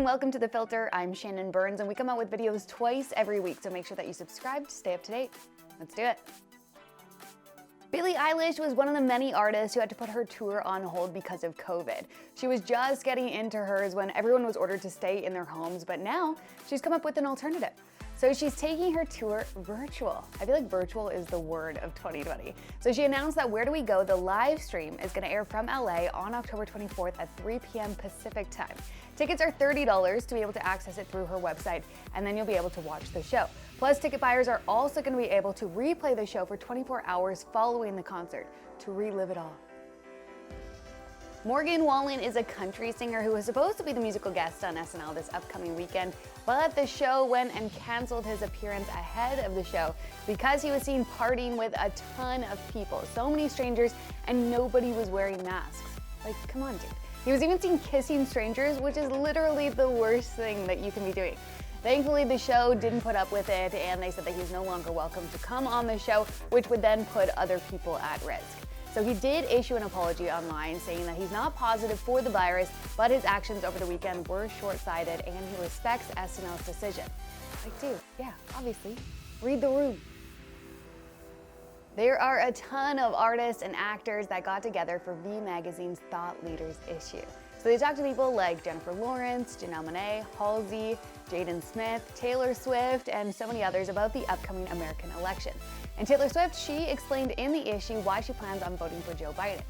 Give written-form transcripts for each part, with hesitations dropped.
and welcome to The Filter. I'm Shannon Burns, and we come out with videos twice every week, so make sure that you subscribe to stay up to date. Let's do it. Billie Eilish was one of the many artists who had to put her tour on hold because of COVID. She was just getting into hers when everyone was ordered to stay in their homes, but now she's come up with an alternative. So she's taking her tour virtual. I feel like virtual is the word of 2020. So she announced that Where Do We Go, the live stream, is going to air from LA on October 24th at 3 p.m. Pacific time. Tickets are $30 to be able to access it through her website, and then you'll be able to watch the show. Plus, ticket buyers are also going to be able to replay the show for 24 hours following the concert to relive it all. Wallen is a country singer who was supposed to be the musical guest on SNL this upcoming weekend, but the show went and canceled his appearance ahead of the show because he was seen partying with a ton of people, so many strangers, and nobody was wearing masks. Like, come on, dude. He was even seen kissing strangers, which is literally the worst thing that you can be doing. Thankfully, the show didn't put up with it, and they said that he's no longer welcome to come on the show, which would then put other people at risk. So he did issue an apology online saying that he's not positive for the virus, but his actions over the weekend were short-sighted and he respects SNL's decision. Like, dude, yeah, obviously, read the room. There are a ton of artists and actors that got together for V Magazine's Thought Leaders issue. So they talked to people like Jennifer Lawrence, Janelle Monáe, Halsey, Jaden Smith, Taylor Swift, and so many others about the upcoming American election. And Taylor Swift, she explained in the issue why she plans on voting for Joe Biden.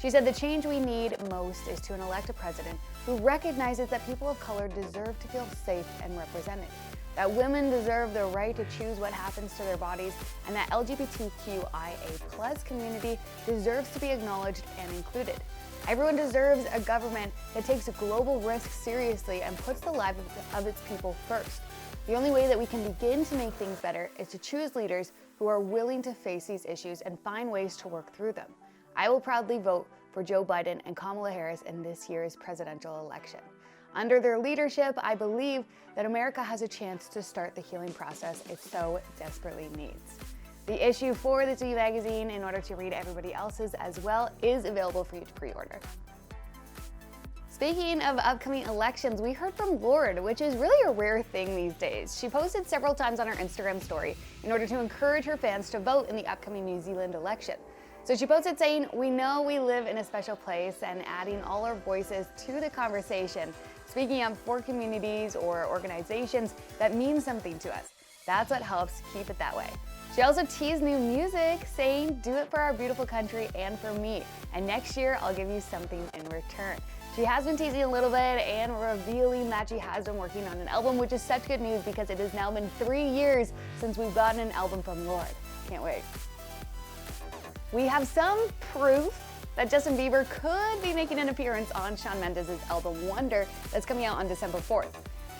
She said the change we need most is to elect a president who recognizes that people of color deserve to feel safe and represented, that women deserve the right to choose what happens to their bodies, and that LGBTQIA+ community deserves to be acknowledged and included. Everyone deserves a government that takes global risks seriously and puts the lives of its people first. The only way that we can begin to make things better is to choose leaders who are willing to face these issues and find ways to work through them. I will proudly vote for Joe Biden and Kamala Harris in this year's presidential election. Under their leadership, I believe that America has a chance to start the healing process it so desperately needs. The issue for this V Magazine, in order to read everybody else's as well, is available for you to pre-order. Speaking of upcoming elections, we heard from Lorde, which is really a rare thing these days. She posted several times on her Instagram story in order to encourage her fans to vote in the upcoming New Zealand election. So she posted saying, "We know we live in a special place," and adding all our voices to the conversation, speaking up for communities or organizations that mean something to us. That's what helps keep it that way. She also teased new music, saying, "Do it for our beautiful country and for me. And next year, I'll give you something in return." She has been teasing a little bit and revealing that she has been working on an album, which is such good news because it has now been 3 years since we've gotten an album from Lorde. Can't wait. We have some proof that Justin Bieber could be making an appearance on Shawn Mendes' album Wonder that's coming out on December 4th.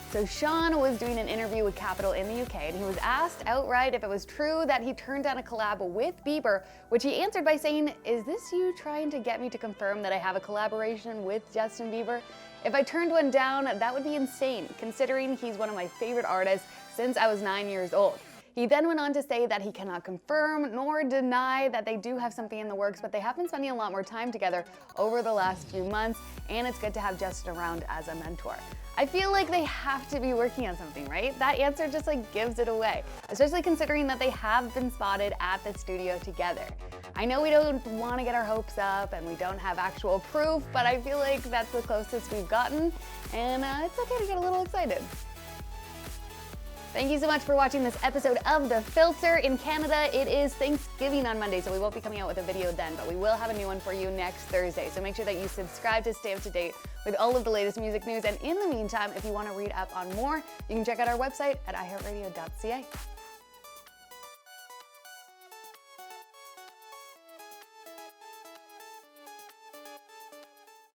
So Shawn was doing an interview with Capital in the UK, and he was asked outright if it was true that he turned down a collab with Bieber, which he answered by saying, "Is this you trying to get me to confirm that I have a collaboration with Justin Bieber? If I turned one down, that would be insane, considering he's one of my favorite artists since I was 9 years old." He then went on to say that he cannot confirm nor deny that they do have something in the works, but they have been spending a lot more time together over the last few months, and it's good to have Justin around as a mentor. I feel like they have to be working on something, right? That answer just gives it away, especially considering that they have been spotted at the studio together. I know we don't want to get our hopes up and we don't have actual proof, but I feel like that's the closest we've gotten, and it's okay to get a little excited. Thank you so much for watching this episode of The Filter. In Canada, it is Thanksgiving on Monday, so we won't be coming out with a video then, but we will have a new one for you next Thursday. So make sure that you subscribe to stay up to date with all of the latest music news. And in the meantime, if you want to read up on more, you can check out our website at iHeartRadio.ca.